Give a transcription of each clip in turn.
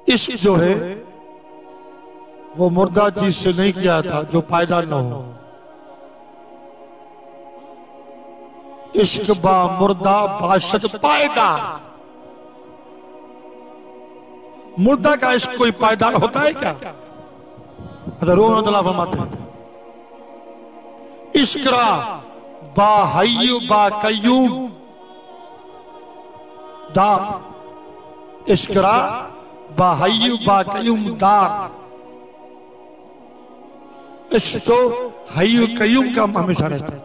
इश्क जो है वो मुर्दा चीज से नहीं किया था जो पैदा न हो। इश्क बा मुर्दा बाशद पैदा। मुर्दा का इश्क कोई पायदार होता है क्या? फरमाते हैं इश्करा बा हय्यु बा कय्यूम दा। इश्करा बा हय्यु बा कय्यूम दा। इश्क तो हय्यु कय्यूम का हमेशा रहता है।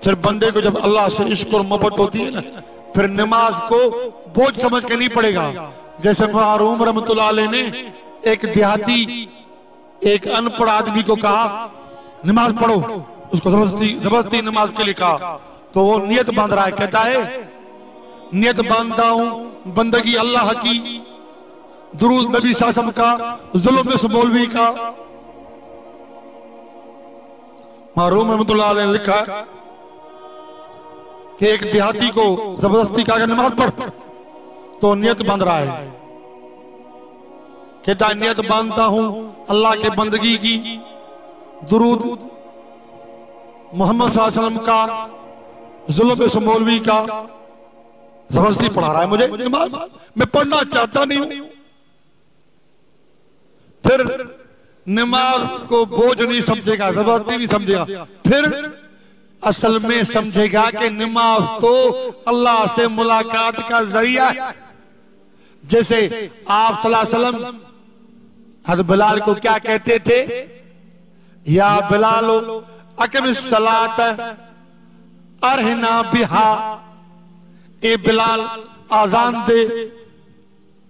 सिर्फ बंदे को जब अल्लाह से इश्क और मोहब्बत होती है ना, फिर नमाज को बोझ समझ के नहीं पड़ेगा। जैसे मरहूम रहमतुल्लाह अलैह ने एक देहाती एक अनपढ़ आदमी को कहा नमाज पढ़ो, उसको जबरदस्ती नमाज के लिए कहा, तो वो नियत बांध रहा है। कहता है नियत बांधता हूं बंदगी अल्लाह की, दुरूद नबी सासम का, जुल्म इस मौलवी का। मरहूम रहमतुल्लाह अलैह ने लिखा कि एक देहाती को जबरदस्ती कहा नमाज पढ़, तो नियत बांध रहा है। कहता है नियत बांधता हूं अल्लाह के बंदगी की, दुरूद मोहम्मद सल्लल्लाहु अलैहि वसल्लम का, जुल्म इस मौलवी का। जबरदस्ती पढ़ा रहा है मुझे नमाज, मैं पढ़ना चाहता नहीं हूं। फिर नमाज को बोझ नहीं समझेगा, जबरदस्ती नहीं समझेगा, फिर असल में समझेगा कि नमाज तो अल्लाह से मुलाकात का जरिया है। जैसे आप सल्लल्लाहु अलैहि वसल्लम हज़रत बिलाल को क्या कहते थे? या बिलालो अक़िमिस सलात अरहिना बिहा। ए बिलाल आजान दे,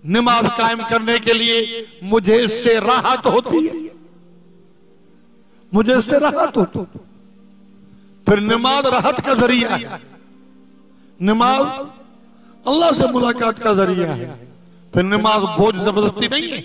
नमाज कायम करने के लिए मुझे इससे राहत होती है, मुझे इससे राहत होती है। फिर नमाज राहत का जरिया है, नमाज अल्लाह से मुलाकात का जरिया है। फिर नमाज बोझ जबरदस्ती नहीं है।